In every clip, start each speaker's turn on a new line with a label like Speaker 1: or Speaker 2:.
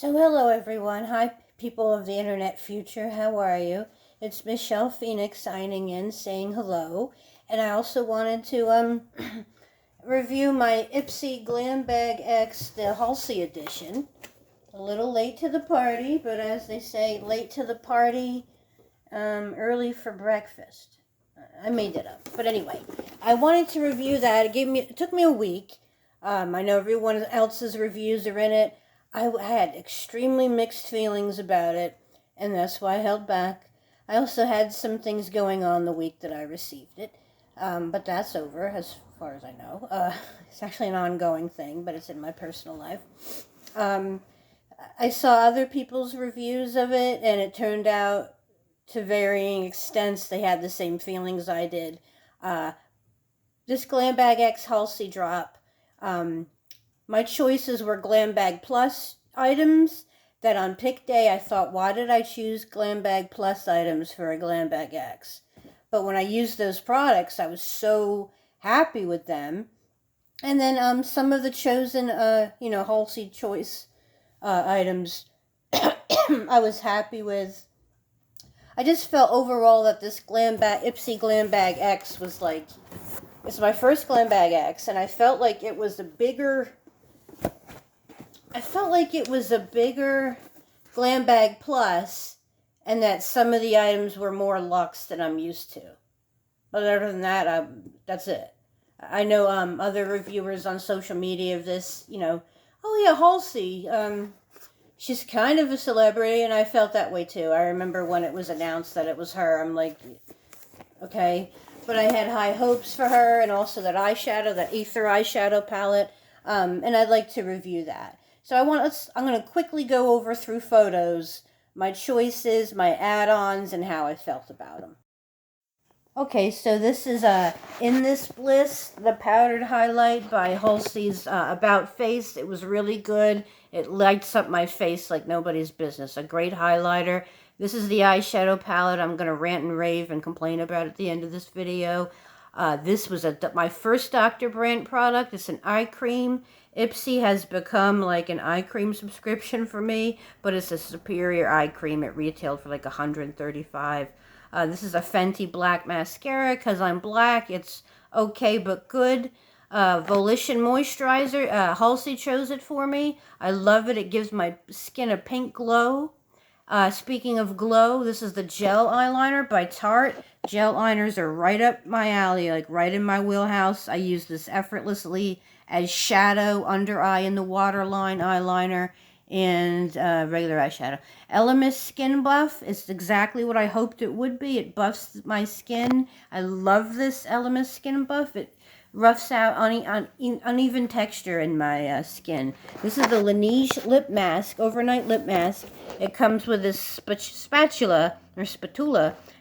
Speaker 1: So hello everyone. Hi people of the internet future. How are you? It's Michelle Phoenix signing in saying hello. And I also wanted to review my Ipsy Glam Bag X, the Halsey edition. A little late to the party, but as they say, late to the party, early for breakfast. I made it up. But anyway, I wanted to review that. It took me a week. I know everyone else's reviews are in it. I had extremely mixed feelings about it, and that's why I held back. I also had some things going on the week that I received it, but that's over as far as I know. It's actually an ongoing thing, but it's in my personal life. I saw other people's reviews of it, and it turned out to varying extents they had the same feelings I did. This Glam Bag X Halsey drop, my choices were Glam Bag Plus items that on pick day I thought, why did I choose Glam Bag Plus items for a Glam Bag X? But when I used those products, I was so happy with them. And then some of the chosen, Halsey choice items I was happy with. I just felt overall that this Ipsy Glam Bag X was like, it's my first Glam Bag X, and I felt like it was a bigger Glam Bag Plus, and that some of the items were more luxe than I'm used to. But other than that, that's it. I know other reviewers on social media of this, oh yeah, Halsey, she's kind of a celebrity, and I felt that way too. I remember when it was announced that it was her, I'm like, okay. But I had high hopes for her, and also that eyeshadow, that ATHR eyeshadow palette, and I'd like to review that. So I'm going to quickly go over through photos, my choices, my add-ons, and how I felt about them. Okay, so this is In This Bliss, the powdered highlight by Halsey's About Face. It was really good. It lights up my face like nobody's business. A great highlighter. This is the eyeshadow palette I'm going to rant and rave and complain about at the end of this video. This was my first Dr. Brandt product. It's an eye cream. Ipsy has become like an eye cream subscription for me, but it's a superior eye cream. It retailed for like $135. This is a Fenty black mascara. Because I'm black, it's okay but good. Volition Moisturizer. Halsey chose it for me. I love it. It gives my skin a pink glow. Speaking of glow, this is the gel eyeliner by Tarte. Gel liners are right up my alley, like right in my wheelhouse. I use this effortlessly as shadow, under eye in the waterline eyeliner, and regular eyeshadow. Elemix Skin Buff is exactly what I hoped it would be. It buffs my skin. I love this Elemix Skin Buff. It roughs out uneven texture in my skin. This is the Laniege Lip Mask, Overnight Lip Mask. It comes with this spatula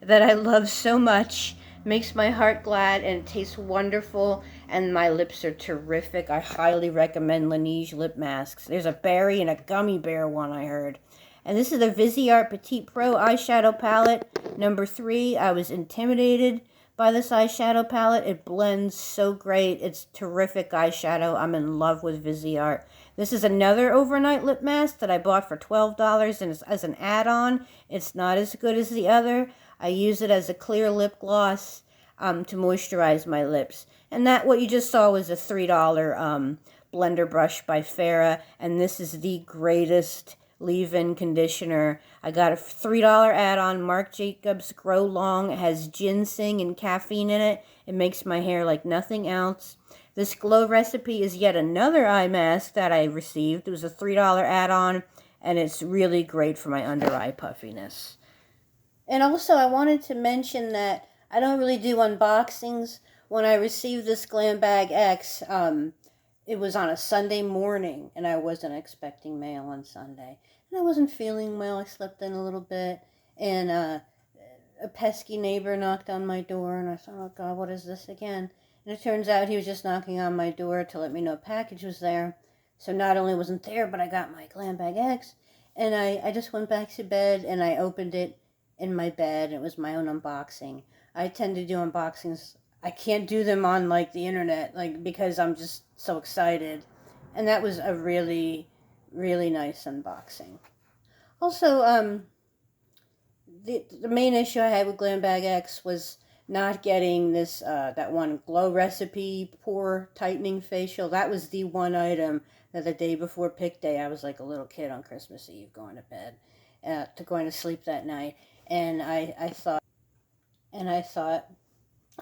Speaker 1: that I love so much. Makes my heart glad, and it tastes wonderful, and my lips are terrific. I highly recommend Laniege lip masks. There's a berry and a gummy bear one, I heard. And this is the Viseart Petite Pro eyeshadow palette, number 3. I was intimidated by this eyeshadow palette. It blends so great. It's terrific eyeshadow. I'm in love with Viseart. This is another overnight lip mask that I bought for $12, and it's as an add-on. It's not as good as the other. I use it as a clear lip gloss to moisturize my lips. And that, what you just saw, was a $3 blender brush by Farah. And this is the greatest leave-in conditioner. I got a $3 add-on, Marc Jacobs Grow Long. It has ginseng and caffeine in it. It makes my hair like nothing else. This Glow Recipe is yet another eye mask that I received. It was a $3 add-on, and it's really great for my under-eye puffiness. And also, I wanted to mention that I don't really do unboxings. When I received this Glam Bag X, it was on a Sunday morning, and I wasn't expecting mail on Sunday. And I wasn't feeling well. I slept in a little bit, and a pesky neighbor knocked on my door, and I thought, oh God, what is this again? And it turns out he was just knocking on my door to let me know a package was there. So not only wasn't there, but I got my Glam Bag X, and I just went back to bed, and I opened it in my bed. It was my own unboxing. I tend to do unboxings. I can't do them on like the internet, like, because I'm just so excited. And that was a really really nice unboxing. Also, the main issue I had with Glam Bag X was not getting this, that one Glow Recipe Pore Tightening Facial. That was the one item that the day before pick day, I was like a little kid on Christmas Eve going to bed, going to sleep that night. And I thought,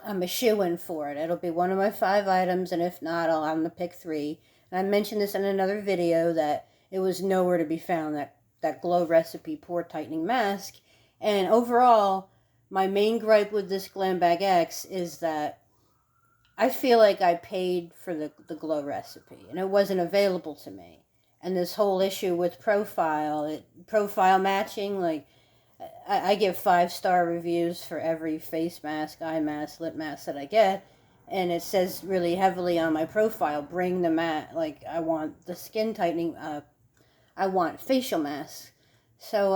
Speaker 1: I'm a shoo-in for it. It'll be one of my 5 items, and if not, I'm going to pick 3. And I mentioned this in another video that it was nowhere to be found, that Glow Recipe Pore Tightening Mask. And overall, my main gripe with this Glam Bag X is that I feel like I paid for the Glow Recipe, and it wasn't available to me. And this whole issue with profile matching, like, I give 5-star reviews for every face mask, eye mask, lip mask that I get, and it says really heavily on my profile, bring the mask, like, I want the skin tightening, I want facial masks. So,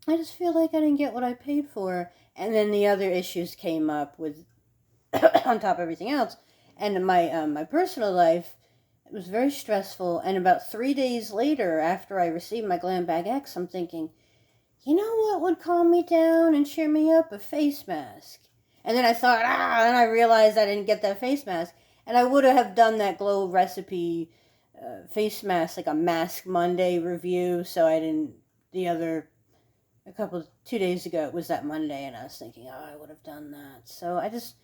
Speaker 1: I just feel like I didn't get what I paid for. And then the other issues came up with, on top of everything else, and my personal life, it was very stressful, and about 3 days later, after I received my Glam Bag X, I'm thinking, you know what would calm me down and cheer me up? A face mask. And then I thought, and I realized I didn't get that face mask. And I would have done that Glow Recipe face mask, like a Mask Monday review, so I didn't, 2 days ago, it was that Monday, and I was thinking, I would have done that. So I just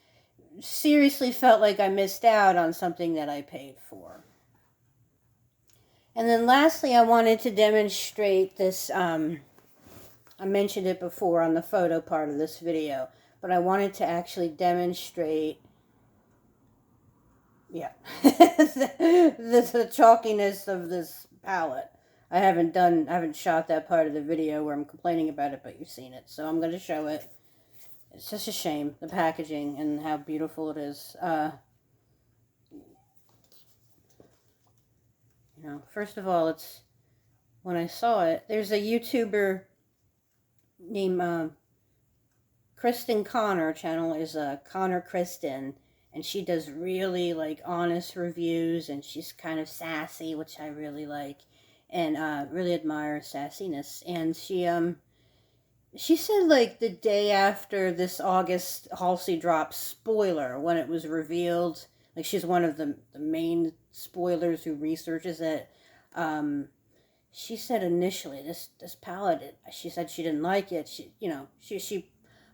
Speaker 1: seriously felt like I missed out on something that I paid for. And then lastly, I wanted to demonstrate this, I mentioned it before on the photo part of this video, but I wanted to actually demonstrate, the chalkiness of this palette. I haven't shot that part of the video where I'm complaining about it, but you've seen it, so I'm going to show it. It's just a shame, the packaging and how beautiful it is. First of all, when I saw it, there's a YouTuber named Kristen Connor. Channel is Connor Kristen, and she does really like honest reviews, and she's kind of sassy, which I really like, and really admire sassiness. And she said, like, the day after this August Halsey drop spoiler, when it was revealed, like, she's one of the main spoilers who researches it. She said initially this palette, she said she didn't like it. She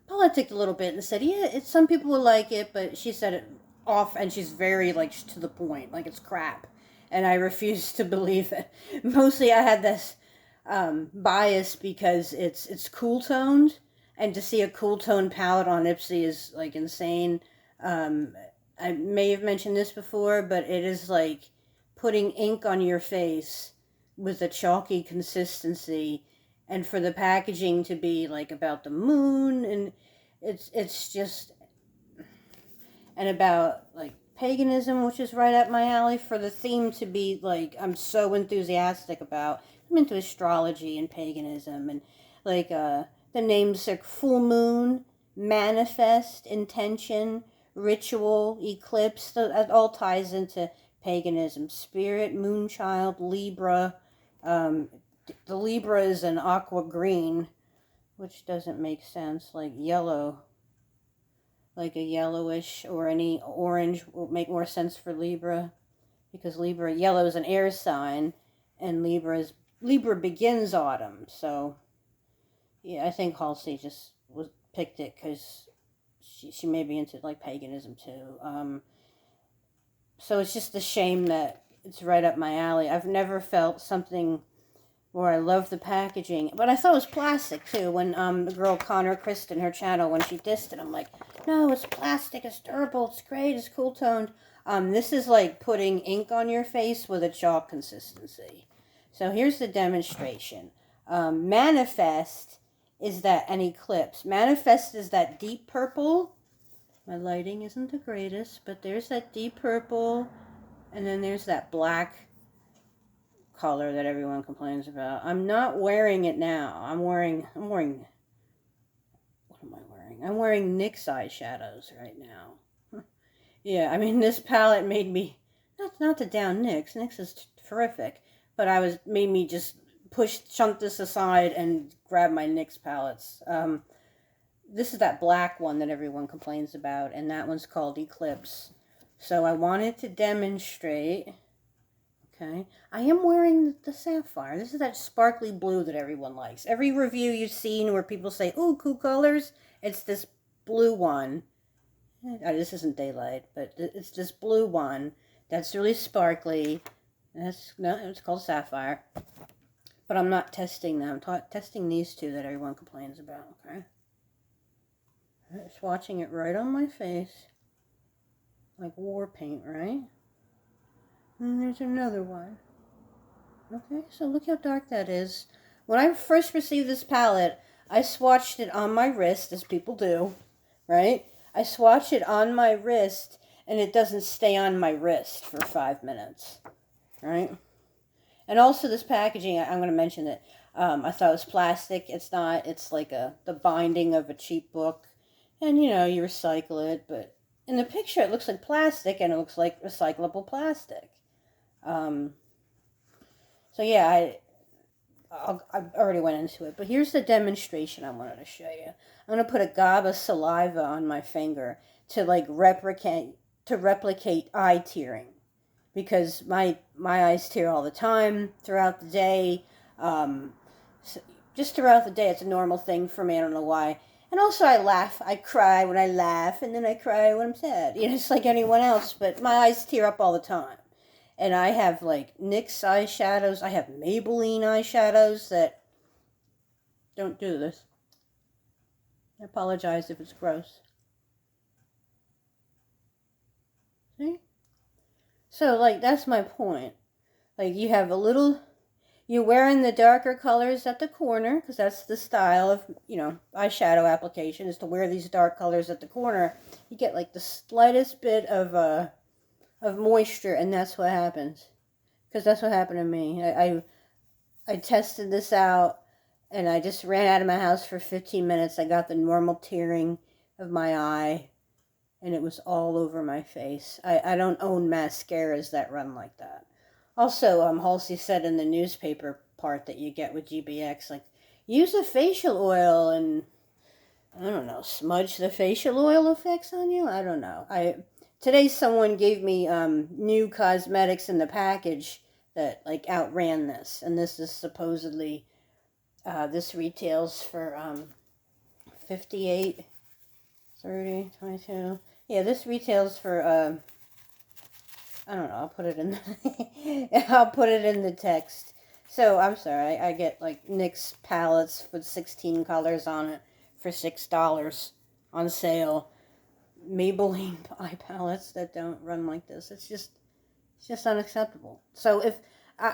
Speaker 1: politicked a little bit and said, yeah, some people will like it, but she said it off, and she's very, like, to the point, like, it's crap. And I refused to believe it. Mostly I had this bias because it's cool toned, and to see a cool toned palette on Ipsy is, like, insane. I may have mentioned this before, but it is like putting ink on your face with a chalky consistency, and for the packaging to be like about the moon, and it's just, and about like paganism, which is right up my alley, for the theme to be like, I'm so enthusiastic about. I'm into astrology and paganism, and like the names like full moon, manifest, intention, ritual, eclipse, that all ties into paganism. Spirit, moonchild, Libra. The Libra is an aqua green, which doesn't make sense, like yellow. Like a yellowish or any orange will make more sense for Libra, because yellow is an air sign, and Libra begins autumn. So yeah, I think Halsey just picked it because she may be into like paganism too. So it's just a shame that it's right up my alley. I've never felt something where I love the packaging, but I thought it was plastic too. When the girl Connor Kristen, her channel, when she dissed it, I'm like, no, it's plastic, it's durable, it's great, it's cool toned. This is like putting ink on your face with a chalk consistency. So here's the demonstration. Manifest is that an eclipse. Manifest is that deep purple. My lighting isn't the greatest, but there's that deep purple, and then there's that black color that everyone complains about. I'm not wearing it now. I'm wearing, what am I wearing? I'm wearing NYX eyeshadows right now. Yeah, I mean, this palette made me, not to down NYX. NYX is terrific, but made me just chunt this aside and grab my NYX palettes. This is that black one that everyone complains about, and that one's called Eclipse. So I wanted to demonstrate. Okay, I am wearing the sapphire. This is that sparkly blue that everyone likes. Every review you've seen where people say, "Oh, cool colors," it's this blue one. This isn't daylight, but it's this blue one that's really sparkly. It's called sapphire. But I'm not testing them. I'm testing these two that everyone complains about. Okay. Swatching it right on my face, like war paint, right? And there's another one. Okay, so look how dark that is. When I first received this palette, I swatched it on my wrist, as people do, right? I swatch it on my wrist, and it doesn't stay on my wrist for 5 minutes, right? And also this packaging, I'm going to mention it. I thought it was plastic. It's not. It's like the binding of a cheap book. And, you know, you recycle it, but in the picture it looks like plastic, and it looks like recyclable plastic. So yeah, I already went into it, but here's the demonstration I wanted to show you. I'm going to put a gob of saliva on my finger to like replicate eye tearing, because my eyes tear all the time throughout the day. So just throughout the day, it's a normal thing for me. I don't know why. And also I laugh. I cry when I laugh, and then I cry when I'm sad. You know, it's like anyone else, but my eyes tear up all the time. And I have, like, NYX eyeshadows. I have Maybelline eyeshadows that don't do this. I apologize if it's gross. See? So, like, that's my point. Like, you have a little... You're wearing the darker colors at the corner, because that's the style of, you know, eyeshadow application, is to wear these dark colors at the corner. You get, like, the slightest bit of moisture, and that's what happens. Because that's what happened to me. I tested this out, and I just ran out of my house for 15 minutes. I got the normal tearing of my eye, and it was all over my face. I don't own mascaras that run like that. Also, Halsey said in the newspaper part that you get with GBX, like, use a facial oil and, I don't know, smudge the facial oil effects on you? I don't know. Today someone gave me new cosmetics in the package that, like, outran this. And this is supposedly, this retails for 58, 30, 22. Yeah, this retails for... I don't know, I'll put it in I'll put it in the text. So, I'm sorry, I get, like, NYX palettes with 16 colors on it for $6 on sale. Maybelline eye palettes that don't run like this. It's just unacceptable. So, if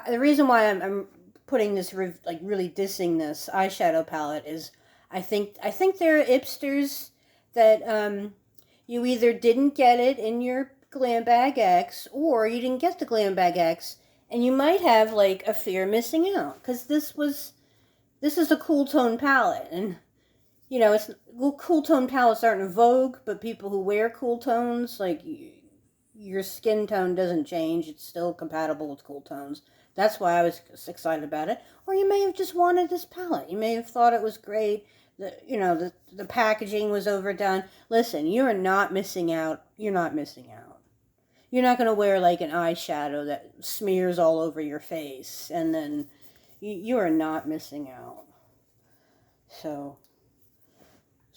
Speaker 1: the reason why I'm putting this, like, really dissing this eyeshadow palette is I think there are hipsters that you either didn't get it in your Glam Bag X, or you didn't get the Glam Bag X, and you might have, like, a fear of missing out, because this is a cool tone palette, and, you know, cool tone palettes aren't in vogue, but people who wear cool tones, like, your skin tone doesn't change, it's still compatible with cool tones. That's why I was excited about it. Or you may have just wanted this palette. You may have thought it was great. The packaging was overdone. Listen, you're not missing out. You're not missing out. You're not going to wear, like, an eyeshadow that smears all over your face, and then you are not missing out. So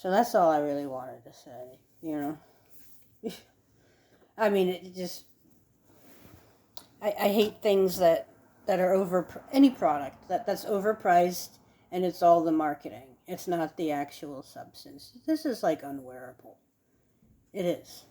Speaker 1: that's all I really wanted to say, you know. I mean, it just, I hate things that are any product that's overpriced, and it's all the marketing. It's not the actual substance. This is, like, unwearable. It is.